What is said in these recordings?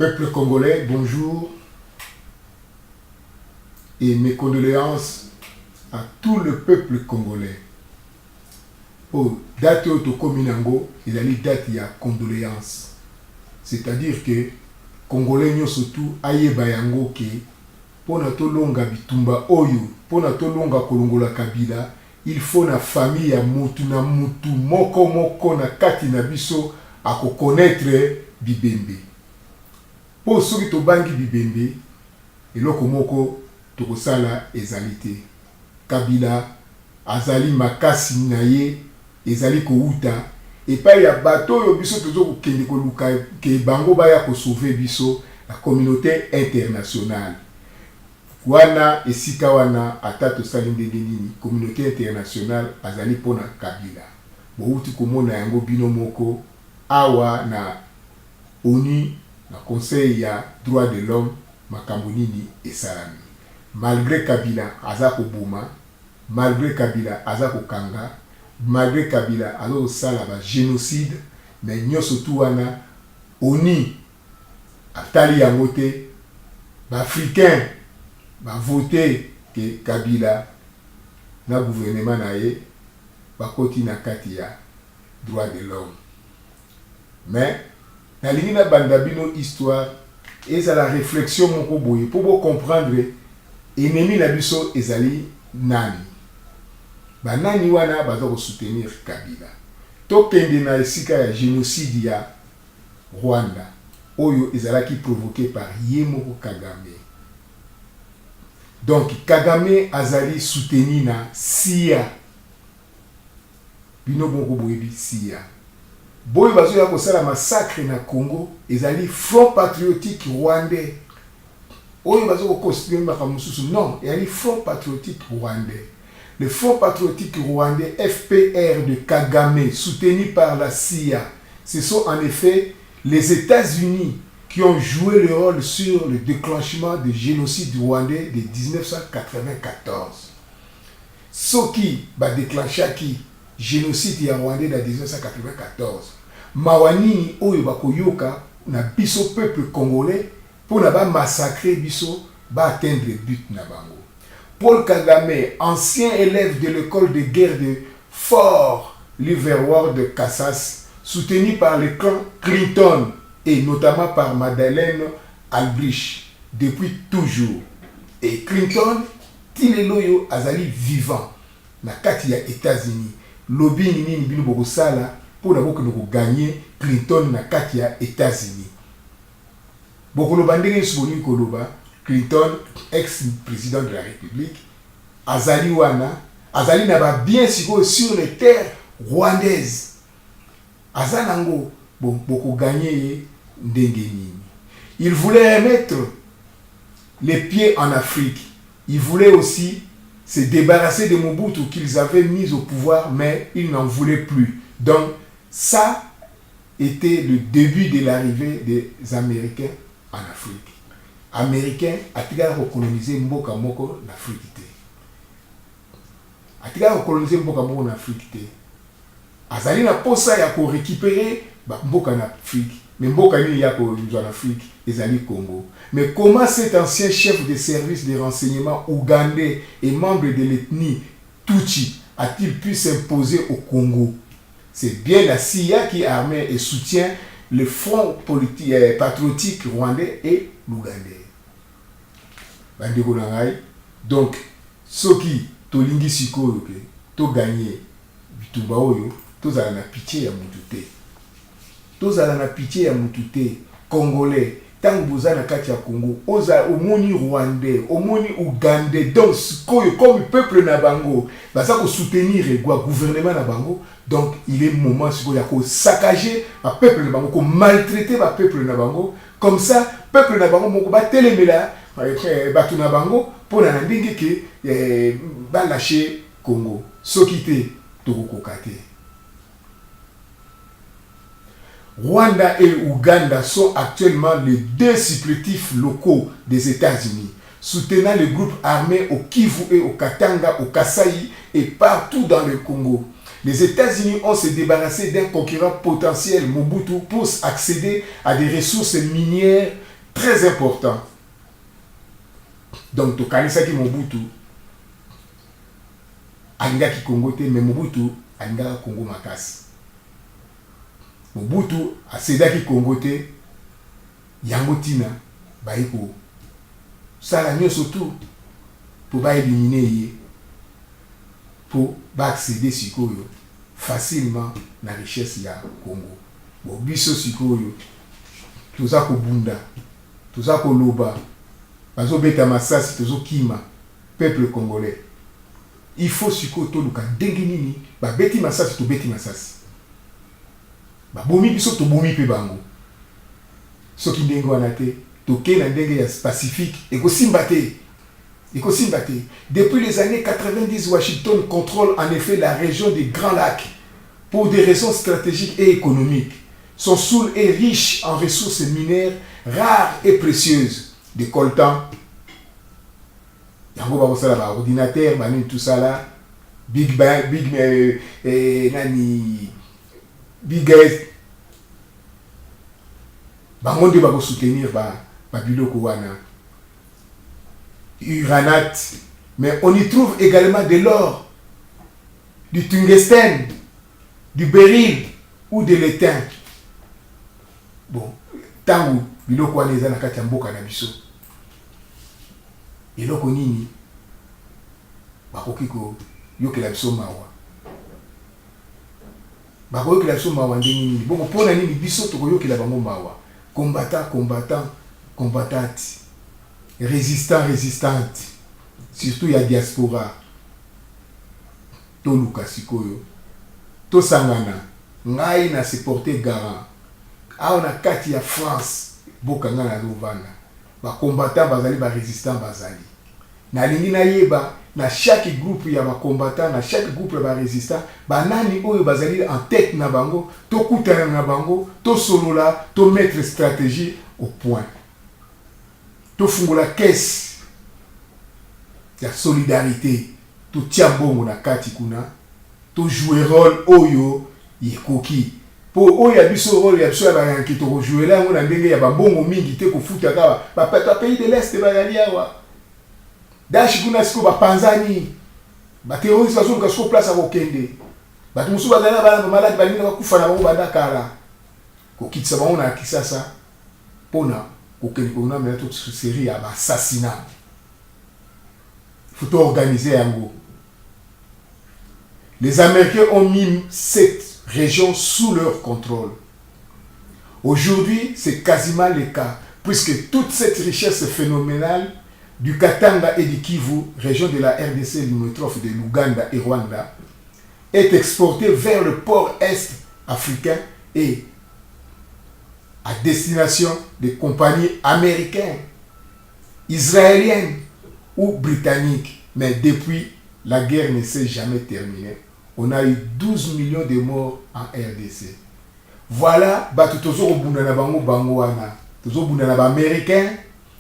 Peuple congolais, bonjour et mes condoléances à tout le peuple congolais. Pour date au Kominango, il y a une date de condoléances. C'est-à-dire que Congolais nous surtout aye bayango ke pour na tolonga bitumba oyo, pour na tolonga kolongola kabila, il faut na famille ya mutu na mutu moko na kati na biso à connaître Bibembe. Pour ceux qui tobangi Bibembe, eloko moko tokosala ezalité. Kabila azali makasi na ye ezali kouta et pas ya bateau yo biso tozo ko kende ko luka ke bango baya ko sauver biso la communauté internationale. Wana esika wana atato sali ndenge nini communauté internationale azali pona Kabila. Bouti komona yango bino moko awa na ONU na conseil ya droit de l'homme makambo nini esalami. Malgré Kabila azako boma, malgré Kabila azako kanga, malgré Kabila azo sala ba génocide, mais nyoso tu wana ONU atali yango te, ba africain ba voter que Kabila na gouvernement na ye ba koti na kati ya droit de l'homme. Mais na lingina bandabino histoire et ça la réflexion moko boye pour comprendre ennemi na biso ezali nani. Ba nani wana bazo soutenir Kabila. Tokende na esika ya génocide ya Rwanda oyo ezalaki provoqué par Yemoko Kagame. Donc Kagame azali soutenu na SIA. Bino bongo boyebi SIA. Boy bazo ya kosala massacre na Congo ezali Front Patriotique Rwandais. Oyo bazo ko considérer makamususu non, ezali Front Patriotique Rwandais. Le Front Patriotique Rwandais FPR de Kagame soutenu par la CIA. Ce sont en effet les États-Unis qui ont joué le rôle sur le déclenchement du génocide rwandais de 1994. Ce qui va déclencher qui génocide ya rwandais de 1994. Mawani oyo bakoyoka na biso peuple congolais pour na ba massacrer biso ba atteindre but na bango. Paul Kagame, ancien élève de l'école de guerre de Fort Leavenworth de Kansas, soutenu par le clan Clinton et notamment par Madeleine Albright depuis toujours. Et Clinton, Tileloyo Azali vivant, na kati ya États-Unis. Lobby nini bino bokosala pour na boko noko gagner Clinton na kati ya États-Unis. Bokoloba ndenge suboni koloba Clinton, ex-président de la République, Azali wana, Azali n'a pas bien sur les terres rwandaises. Azanango, bon, beaucoup gagné ndengeni. Il voulait remettre les pieds en Afrique. Il voulait aussi se débarrasser de Mobutu qu'ils avaient mis au pouvoir, mais ils n'en voulaient plus. Donc, ça était le début de l'arrivée des Américains en Afrique. Américain atika recoloniser mboka moko na Afrique te. Atika recoloniser mboka moko na Afrique te. Azali na posa ya ko récupérer mboka na Afrique. Mais mboka ni ya ko en Afrique ezali Congo. Mais comment cet ancien chef de service de renseignement ougandais et membre de l'ethnie Tutsi a-t-il pu s'imposer au Congo? C'est bien la CIA qui armait et soutient le Front patriotique rwandais et l'ougandais. Donc, ceux qui tolingi sikoyo ke to gagner bitumba oyo tozala na pitié ya mutu te. Tozala na pitié ya mutu te. Congolais tant boza na kati ya Congo oza omoni rwandais omoni ougandais donc sikoyo comme peuple na bango baza ko soutenir le gouvernement na bango. Donc il est moment sikoyo ya ko saccager ba peuple na bango ko maltraiter ba peuple na bango comme ça peuple na bango moko ba telemela batu na bango pour na ndenge ke ba lâcher Congo soki te tokokoka te. Rwanda et Ouganda sont actuellement les deux supplétifs locaux des États-Unis, soutenant les groupes armés au Kivu et au Katanga, au Kasaï et partout dans le Congo. Les États-Unis ont se débarrassé d'un concurrent potentiel, Mobutu, pour accéder à des ressources minières très important. Donc, tokanisaki Mobutu, alingaki Congo te, mais Mobutu alingaka Congo makasi. Mobutu asedaki Congo te, yango tina baiko sala nyonso tout pour ba éliminer ye, pour ba accéder sikoyo facilement na richesse ya Congo. Bon biso sikoyo toza ko bunda, toza ko loba, bazo beta masasi, tozo kima peuple congolais. Il faut sikoyo to luka ndenge nini ba beti masasi, to beti masasi. Ba bomi biso to bomi pe bango. Soki ndenge wana te, toke na ndenge ya pacifique, ekosimba te. Depuis les années 90, Washington contrôle en effet la région des Grands Lacs pour des raisons stratégiques et économiques. Son sous est riche en ressources minières rares et précieuses, des coltans, yango bakosala ba ordinateur, banini tout ça là, big guys, bango nde bako soutenir ba biloko wana. Uranate, mais on y trouve également de l'or, du tungstène, du béryl ou de l'étain. Bon, tangu biloko wana eza na kati ya mboka na biso, eloko nini bakoki ko yokela biso mawa, bakoyokela biso mawa ndenge nini? Bongo mpona nini biso tokoyokela bango mawa? Combattante, résistante, surtout ya diaspora. Toluka sikoyo, to sangana, ngai na se porter garant. Aona kati ya France, boka nga na lovanda. Ba combattant bazali, ba résistant bazali. Na lingi na yeba, na chaque groupe ya ba combattant, na chaque groupe ya ba résistant, ba nani oyo bazali en tête na bango, to kutana na bango, to solola, to mettre stratégie au point. To fungola caisse ya solidarité, to tia bongo na kati kuna, to jouer rôle oyo yekoki. Po oyo ya biso rôle ya biso ya bayanki to jouer là ngona ndenge ya bambongo mingi te ko futa ka ba pays de l'Est bazali awa. Dashi kuna siko ba panzani. Ba terroriste bazo ka siko place ko kende. Ba tumusu bazali ba malade ba nina kufa na bango bandakala. Ko kitsa bango na Kisasa pona kokende ko na mena to série ya ba assassinat. Faut organiser yango. Les Américains ont mis cette région sous leur contrôle. Aujourd'hui, c'est quasiment le cas, puisque toute cette richesse phénoménale du Katanga et du Kivu, région de la RDC limitrophe de l'Ouganda et Rwanda, est exportée vers le port est africain et à destination des compagnies américaines, israéliennes ou britanniques. Mais depuis, la guerre ne s'est jamais terminée. On a eu 12 millions de morts en RDC. Voilà, tozo obunda na bango wana. Tozo obunda na ba américains,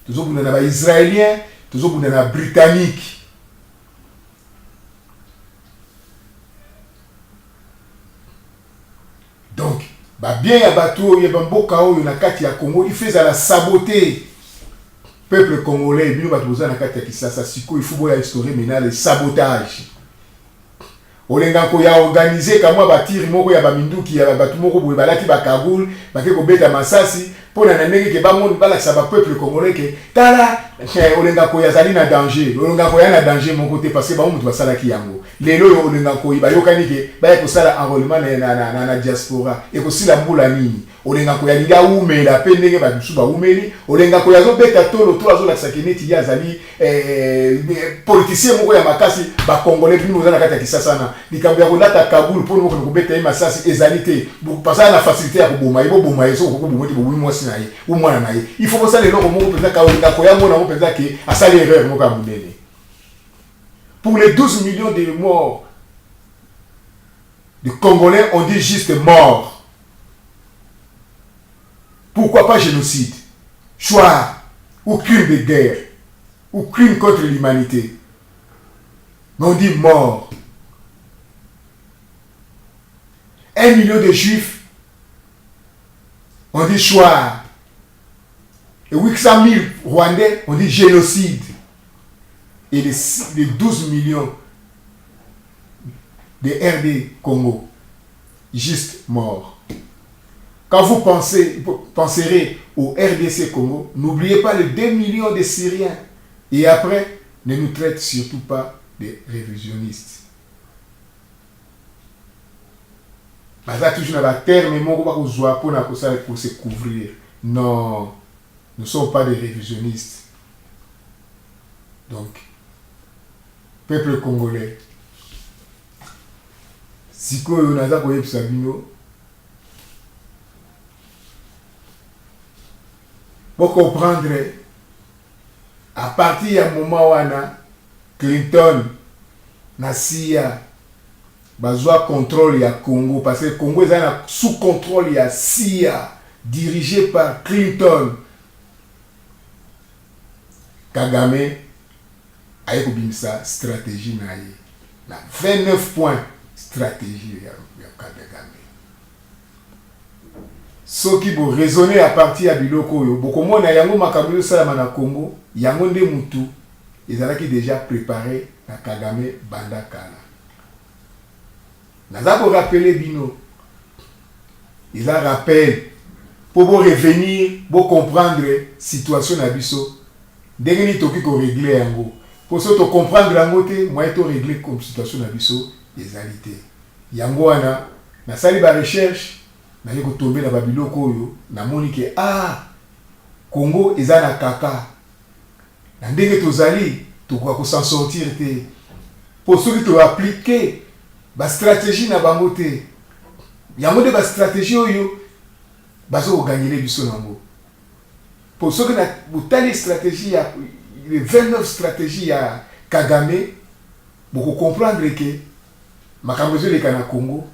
tozo obunda na ba israéliens, tozo obunda na britanniques. Donc, bien ya bato ya bamboka oyo na kati ya Congo, il fait la saboter peuple congolais, bino bato boza na kati ya Kisasa siko, il faut boya historier maintenant le sabotage. Olenga ko ya organiser kamwa batiri moko ya baminduki ya batu moko boye balati bakagul bake ko beta masasi pona na ndenge ke bango balakisa ba peuple congolais ke tala olenga ko ya zali na danger, olenga ko ya na danger moko te parce que ba mutu basala ki yango lelo yo olenga ko ba yokani ke ba ko sala enrôlement na diaspora e ko sila mbula nini olenga ko ya linga umela pe ndenge ba bisu ba umeli olenga ko ya zo beta tolo to azo lakisa keneti ya zali politicien moko ya makasi ba congolais bino za na kati ya Kisasa na likambo ya kolata Kabul pour moko ko beta masasi ezalité passer na facilité ya koboma ibo boma yeso ko boma ti bobu mwasi na ye ou mwana na ye il faut que ça les loko moko penza ka olinga ko ya mona moko penza ke asali erreur moko ya munene. Pour les 12 millions de morts de Congolais, on dit juste mort. Pourquoi pas génocide, choix ou crime de guerre ou crime contre l'humanité? Mais on dit mort. 1 million de juifs, on dit choix. Et 800 000 Rwandais, on dit génocide. Et les 12 millions de RD Congo, juste morts. Quand vous penserez au RDC Congo, n'oubliez pas les 2 millions de Syriens. Et après, ne nous traite surtout pas de révisionnistes. Baza toujours dans la terre, mais mon pour se couvrir. Non, nous ne sommes pas des révisionnistes. Donc, peuple congolais, si vous avez Sabino, pour comprendre, à partir du moment où Clinton, Nassia, bazwa contrôle ya Congo, parce que Congo est sous contrôle ya CIA, dirigé par Clinton. Kagame a eu sa stratégie na 29 points stratégie ya Kagame. Ce qui vont raisonner à partir de biloko yo, beaucoup na yango makambo salama na Congo, yango nde mutu ezalaki déjà préparé na Kagame banda kala. Naza ko rappeler bino. Ils a rappel pour vous revenir, pour comprendre situation na biso. Dès que toki ko régler yango. Pour ça to comprendre yango te, moi to régler comme situation na biso ezalité. Yango wana na sali ba recherche na ko tomber na babiloko oyo na moni ke Congo ezana kaka. Na ndenge tozali to ko s'en sortir te. Pour ceux qui to appliquer ba stratégie na bango te. Yango de ba stratégie oyo bazo gagner biso nango. Pour ceux qui na butali stratégie ya les 29 stratégies ya Kagame, beaucoup comprendre que makambo zo le kana Congo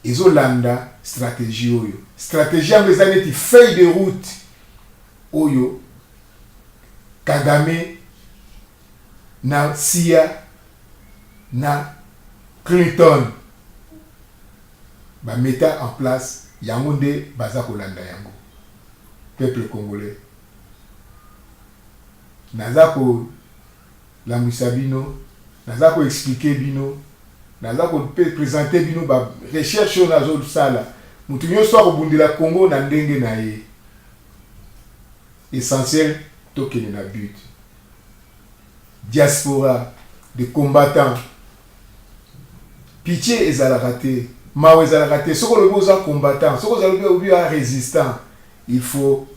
ezo landa stratégie oyo. Stratégie en bezaneti feuille de route oyo Kagame na CIA na Clinton ba meta en place yango nde baza kolanda yango. Peuple congolais naza ko lamwisa bino, naza ko expliquer bino, naza ko présenter bino ba recherche oyo nazo sala. Mutu nyonso akobundela Congo na ndenge na ye. Essentiel tokene na but. Diaspora de combattants. Pitié ezalaka te, mawe ezalaka te. Soko lobi oza combattant, soko lobi oza résistant, il faut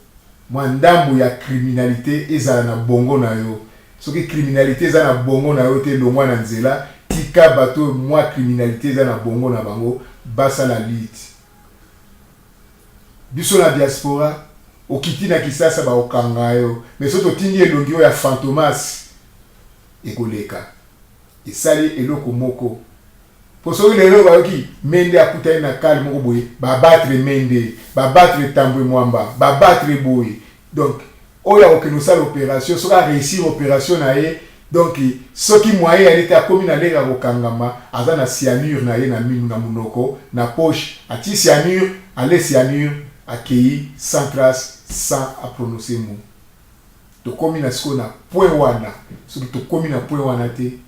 mandambu ya criminalité ezala na bongo na yo. Soki criminalité ezala na bongo na yo te longwa na nzela, tika bato mwa criminalité ezala na bongo na bango, basa la lit. Biso na diaspora, okiti na Kisasa ba okanga yo, mais soto tindi elongi yo ya Fantomas ekoleka. Esali eloko moko. Pour ceux qui les gens qui mende akuta na kali moko boye, ba battre mende, ba battre Tambwe Mwamba, ba battre boye. Donc oya okeno sala opération, so ka réussir opération na ye, donc ceux qui moyen elle était comme na lega kokangama, aza na cyanure na ye na minu na munoko, na poche, ati cyanure, ale cyanure accueilli sans trace, sans à prononcer mot. To komi na siko na point wana, so to komi na point wana te.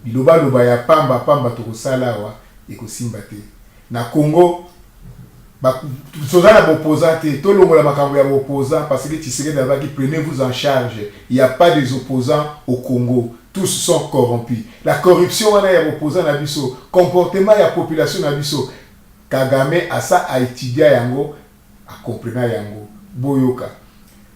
Biloba loba ya pamba to kosala wa ekosimba te. Na Congo ba tozana opposant te, to longola makambo ya opposant parce que Tshisekedi d'abord qui prenez-vous en charge. Il y a pas des opposants au Congo. Tous sont corrompus. La corruption wana ya opposant na biso, comportement ya population na biso. Kagame asa a étudié yango, a comprendre yango. Boyoka.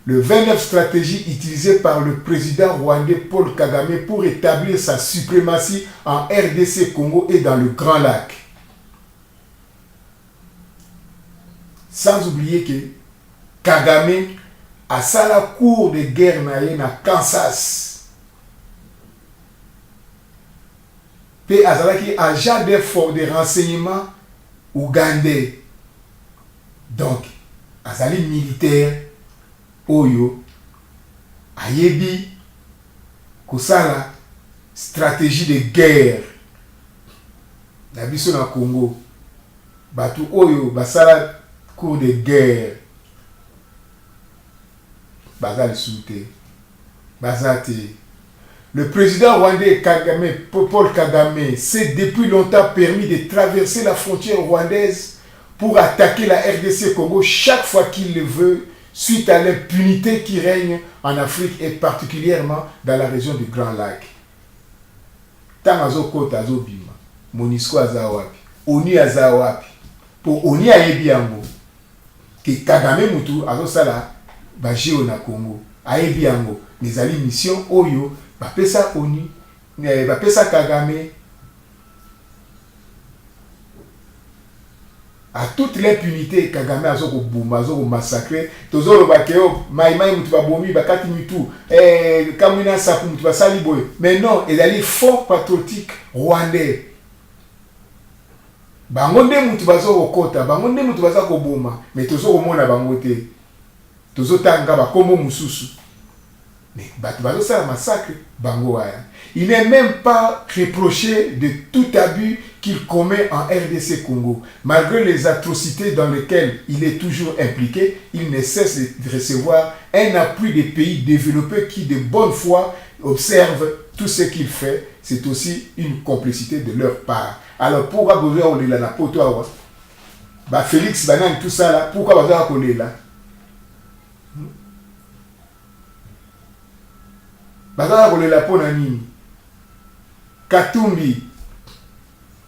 Le 29 stratégie utilisée par le président rwandais Paul Kagame pour établir sa suprématie en RDC Congo et dans le Grand Lac. Sans oublier que Kagame a sa la cour de guerre na Kansas. Pe azalaki agent de renseignement ougandais. Donc, azali militaire oyo ayebi kosala stratégie de guerre na biso na Congo. Batu oyo basala cours de guerre bazali souté bazate. Le président rwandais Kagame, Paul Kagame s'est depuis longtemps permis de traverser la frontière rwandaise pour attaquer la RDC Congo chaque fois qu'il le veut, suite à l'impunité qui règne en Afrique et particulièrement dans la région du Grand Lac. Tangazo Kota Azobima, Monisco Azawapi, Oni Azawapi, pour Oni Ayebiango, que Kagame Mutu Azosala, Bajio na Congo, Ayebiango, les alliés mission Oyo, Bapesa Oni, Bapesa Kagame, à toute l'impunité Kagame azoko bouma azoko massacrer tozolo bakeo maïmaï mutu babomi bakati mutu kamina sapu mutu basali boy. Mais non, il y a les fonds patriotiques rwandais bango nde mutu bazoko kota bango nde mutu bazako bouma mais tozoko mona bango te tozotanga bakombo mususu mais batu bazosala massacre bango aya. Il n'est même pas reproché de tout abus qu'il commet en RDC Congo. Malgré les atrocités dans lesquelles il est toujours impliqué, il ne cesse de recevoir un appui des pays développés qui, de bonne foi, observent tout ce qu'il fait. C'est aussi une complicité de leur part. Alors, pourquoi vous avez la poto Félix Banane, tout ça là, pourquoi vous avez là vous avez la peau nani Katumbi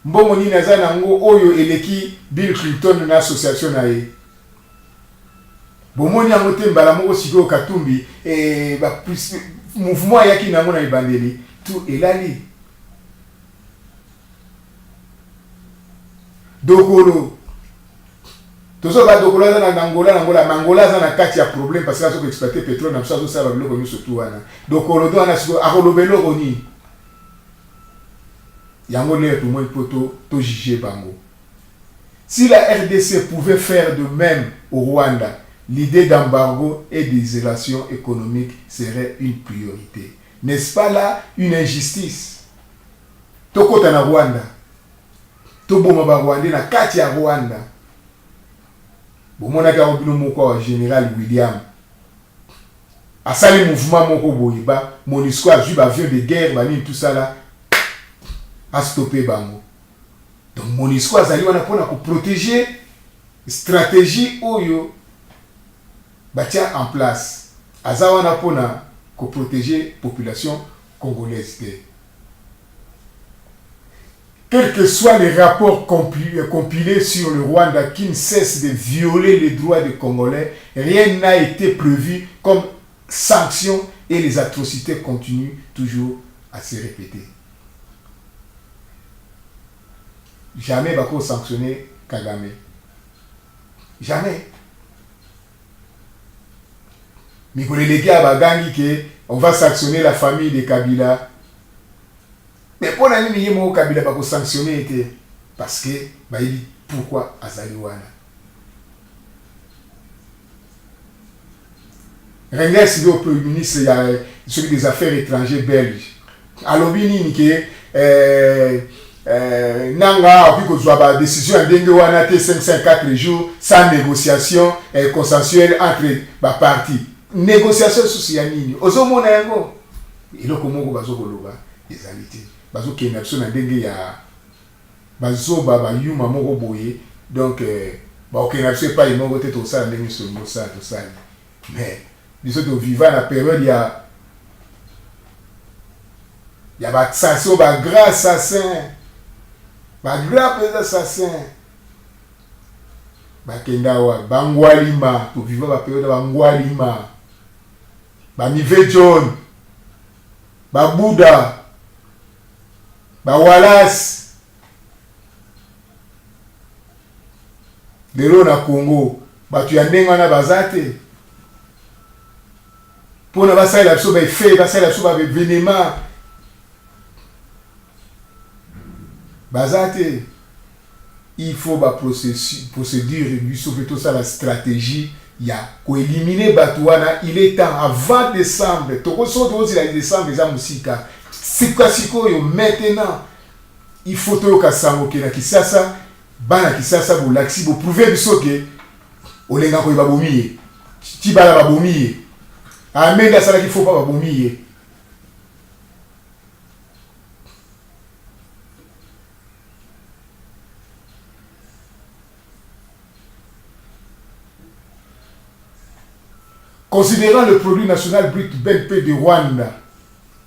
mbongo nini aza nango oyo eleki Bill Clinton na association na ye bomoni yango te mbala moko sikoyo Katumbi mouvement ayaki nango na ebandeli tout elali dokolo tozoka dokolo aza na Angola aza na kati ya problème parce que azoko exploiter pétrole na biso azosala biloko nyonso tu wana dokolo do wana sikoyo akolobela eloko nini yango le tout moins poto to juger bango. Si la RDC pouvait faire de même au Rwanda, l'idée d'embargo et d'isolation économique serait une priorité. N'est-ce pas là une injustice? Tokota na Rwanda, toboma ba Rwanda na kati ya Rwanda. Bomona ka obino moko wa général William. Asali mouvement moko boyiba, MONUSCO a vu avion de guerre, bani tout ça là. À stopper bango. Donc MONUSCO azali wana pona ko protéger stratégie oyo batia en place. Aza wana pona ko protéger population congolaise. Quels que soient les rapports compilés sur le Rwanda qui ne cessent de violer les droits des Congolais, rien n'a été prévu comme sanction et les atrocités continuent toujours à se répéter. Jamais bako sanctionner Kagame. Jamais. Mais pour les légués à Bagangi que on va sanctionner la famille de Kabila. Mais pour la nuit, il Kabila bako sanctionner parce que bah il dit pourquoi Azaliwana. Rennes c'est le premier ministre il y a celui des affaires étrangères belges. Alobini que nanga puis que soit ba décision ndenge wana te 554 jours sans négociation consensuelle entre ba parties négociation sociale nini ozomona yango iloko moko bazokoloba ezalité bazokenda biso na ndenge ya bazoba ba yuma moko boye donc ba okenda biso pas moko te to sala ndenge solo ça to sala mais biso to vivant la période ya ba assassin ba grand assassin ba grand assassin ba kendawa bangwalima to vivant ba période bangwalima ba Mive John ba Buda ba Wallace lelo na Congo batu ya ndenge wana bazate pona basala biso ba effet basala biso ba événement bazate il faut ba procédure lui sauver tout ça la stratégie ya ko éliminer batuana il est temps avant décembre toko so to la décembre za musika sikasiko yo maintenant il faut to ka sango ke na kisasa bana kisasa bo laxi bo prouver biso ke olenga ko babomiye ti bala babomiye Amenga ça qu'il faut pas bomber. Considérant le produit national brut BNP du Rwanda,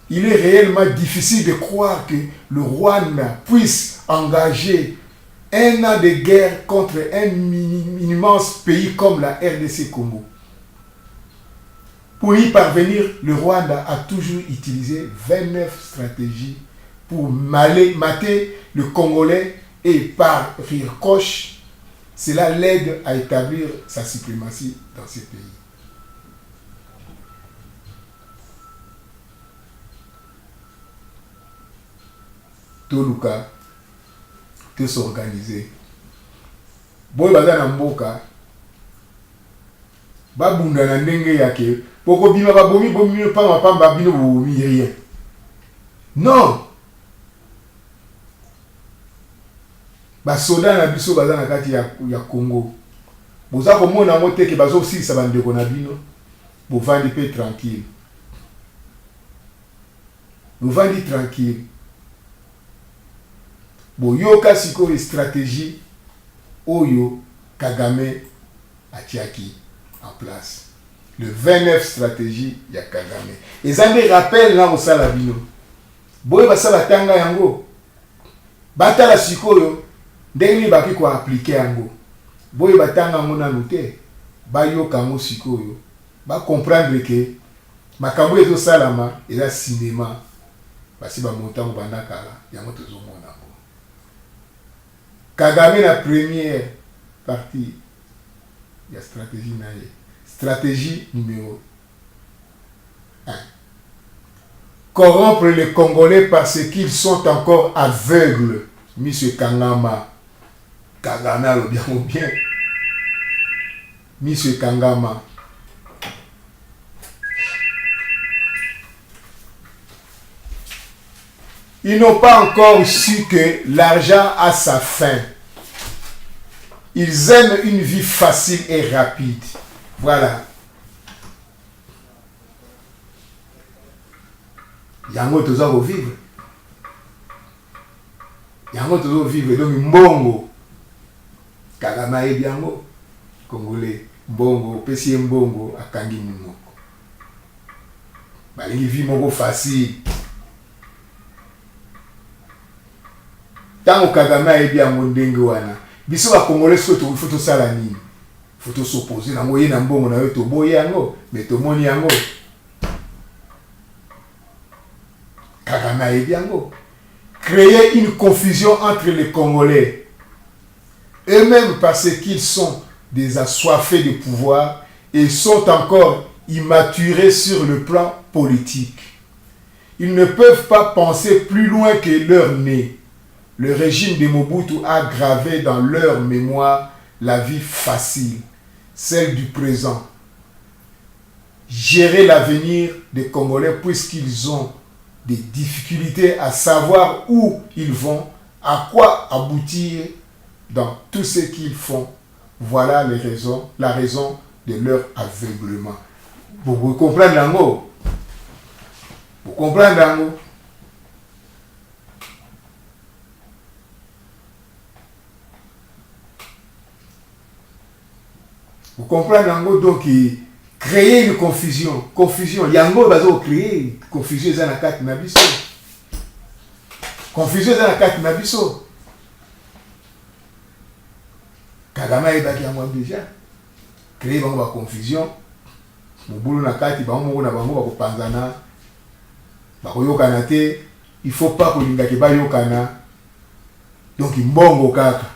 il est réellement difficile de croire que le Rwanda puisse engager un an de guerre contre un immense pays comme la RDC Congo. Pour y parvenir, le Rwanda a toujours utilisé 29 stratégies pour mater le Congolais et par ricoche, cela l'aide à établir sa suprématie dans ces pays. Toluka, te s'organiser. Boy baza na mboka, babunda na ndenge yake, poko bima babomi bomi pa mapamba bino bomi rien. Non. Ba soda na biso baza na kati ya Congo. Boza komona mote ke bazo silisa bandeko na bino, bovandi pe tranquille. Bovandi tranquille. Boyoka siko stratégie Oyo Kagame atiaki en place. Le 29 stratégie ya Kagame. Et ça me rappelle là au Salabino. Boye basala tanga yango. Batala sikoyo ndenge baki ko appliquer yango. Boye batanga mona noté. Bayoka mo sikoyo. Ba comprendre que makambo ezo salama eza cinéma. Basi ba montango bandakala yango tozo mona. Kagame la première partie de la stratégie naïe. Stratégie numéro 1. Corrompre les Congolais parce qu'ils sont encore aveugles. Monsieur Kangama. Kagame le bien ou bien. Monsieur Kangama. Ils n'ont pas encore su que l'argent a sa fin. Ils aiment une vie facile et rapide. Voilà. Yango toza ko vivre. Yango toza ko vivre. Donc mbongo. Kagama e biango. Congolais. Mbongo. Pesi mbongo. Akangi moko. Balingi vie moko facile. Tant Kagame a bien mon ndenge wana biso ba congolais soto photo sala nini photo s'opposer na moye na mbongo na yo to boye yango mais to moni yango Kagame a bien ngo créer une confusion entre les Congolais eux-mêmes parce qu'ils sont des assoiffés de pouvoir et sont encore immaturés sur le plan politique. Ils ne peuvent pas penser plus loin que leur nez. Le régime de Mobutu a gravé dans leur mémoire la vie facile, celle du présent. Gérer l'avenir des Congolais puisqu'ils ont des difficultés à savoir où ils vont, à quoi aboutir dans tout ce qu'ils font. Voilà la raison de leur aveuglement. Vous comprenez l'ango? Vous comprenez l'ango? Vous comprenez yango donc créer une confusion. Confusion. Yango bazo créer confusion za na kati na biso. Confusion za na kati na biso. Kagame ebaki yango déjà. Créer bango ba confusion. Mobulu na kati bango na bango ba kopanzana. Ba koyokana te. Il faut pas kolinga ke ba yokana. Donc mbongo kaka.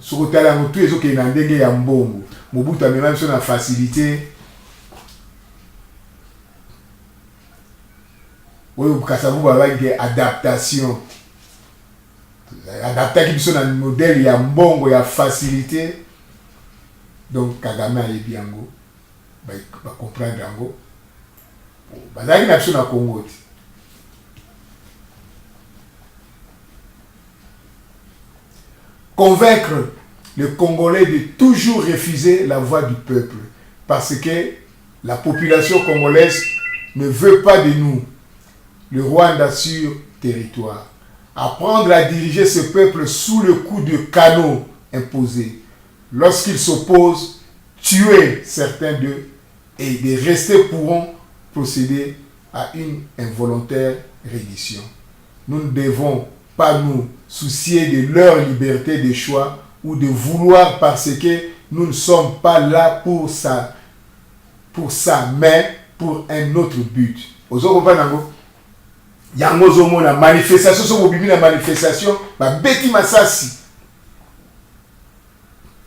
Sokotala ngo tu ezoke na ndenge ya mbongo. Mobutu a même sur la facilité. Oui, Kassabou va avoir des adaptations. Adapter qui sont dans le modèle, il y a mbongo, il y a facilité. Donc Kagame a bien go. Va comprendre yango. Bazaki na biso na Congo. Convaincre les Congolais de toujours refuser la voix du peuple. Parce que La population congolaise ne veut pas de nous. Le Rwanda sur territoire. Apprendre à diriger ce peuple sous le coup de canaux imposés. Lorsqu'ils s'opposent, tuer certains d'eux et des restés pourront procéder à une involontaire reddition. Nous ne devons pas nous soucier de leur liberté de choix ou de vouloir parce que nous ne sommes pas là pour ça, mais pour un autre but. Yango zomo na manifestation so bobimi na manifestation ba beti masasi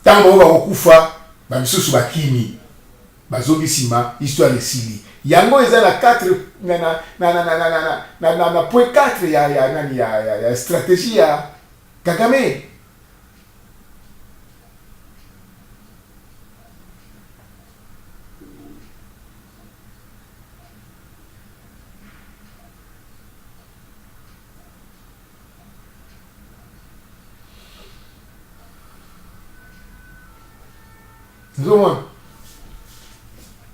tango ba kokufa ba misusu bakini bazongi sima histoire esili yango eza na 4 na point 4 ya stratégie ya Kagame.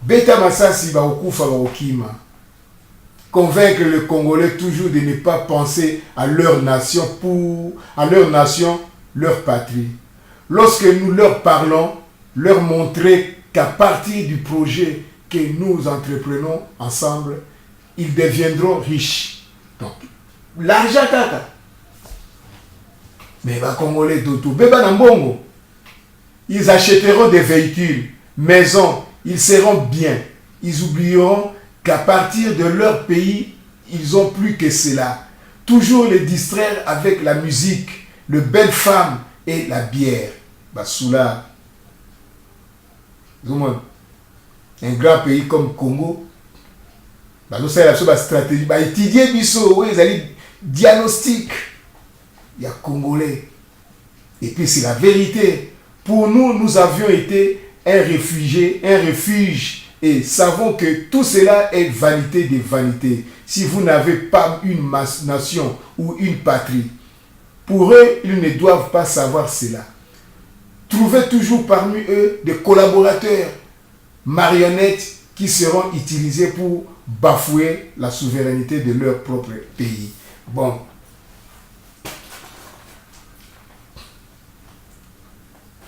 Beta Massassi va au Kima. Convaincre le Congolais toujours de ne pas penser à leur nation, leur patrie. Lorsque nous leur parlons, leur montrer qu'à partir du projet que nous entreprenons ensemble, ils deviendront riches. Donc, l'argent kaka. Mais les Congolais d'auto, beba nambongo. Ils achèteront des véhicules, maisons, ils seront bien. Ils oublieront qu'à partir de leur pays, ils ont plus que cela. Toujours les distraire avec la musique, les belles femmes et la bière. Bassoula. Un grand pays comme Congo, ça a la stratégie. Étudier biso, ils allaient diagnostic. Il y a Congolais. Et puis c'est la vérité. Pour nous, nous avions été un refuge, et savons que tout cela est vanité des vanités. Si vous n'avez pas une nation ou une patrie, pour eux, ils ne doivent pas savoir cela. Trouvez toujours parmi eux des collaborateurs, marionnettes qui seront utilisés pour bafouer la souveraineté de leur propre pays. Bon.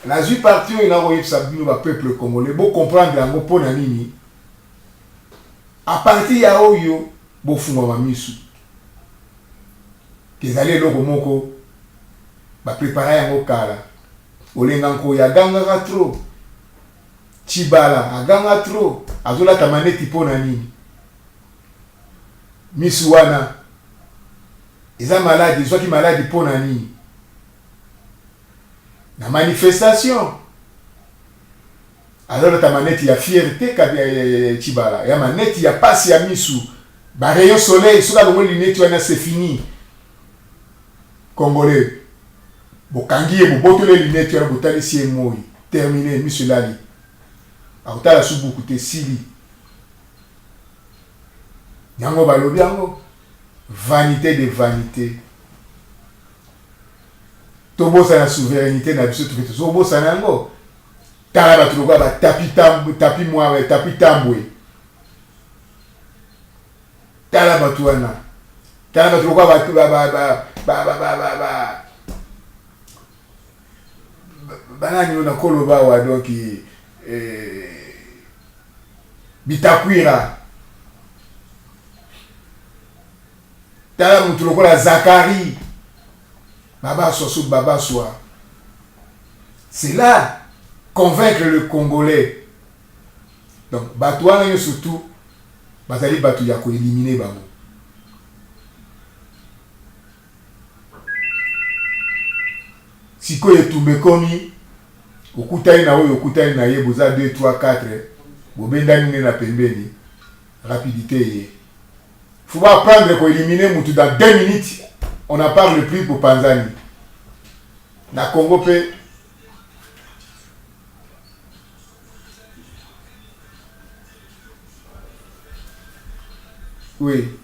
La vie partie il a envoyé le peuple congolais. Vous comprendre un mot nini. À partir ya oyo bo funga misu. Qu'ils allaient loko moko ba préparer yango kala. Olenga nko ya ganga trop. Chibala aganga trop. Azola tamaneti pona nini. Misu wana. Eza malade, soit qui malade pona nini. La manifestation. Alors ta manette il y a fierté quand Chibala. Il y a manette il y a passe ya misu. Ba rayon soleil sur la longue lunette c'est fini. Congolais. Bokangi et boboto les lunettes tu as botali si moi. Terminé misu lali. Autala subu kute sili. Yango balobi yango. Vanité de vanité. Tobosa la souveraineté na biso tuketo so bosa nango tala ba tuloka ba tapi moi tapi tambwe tala ba tuana tala ba tuloka ba nani na koloba wa donc bitakwira tala mutu lokola Zakari Baba Soso, Baba Soa. C'est là convaincre le Congolais. Donc, Batouana surtout, Batali Batou Yako éliminer Babo. Si ko yetumbe komi, okutani na oyo okutani na ye boza 2 3 4, bobenda nine na pembeni, rapidité ye. Faut pas apprendre ko éliminer mutu dans 2 minutes. On n'a pas le prix pour Panzani. Na Congo pe. Oui.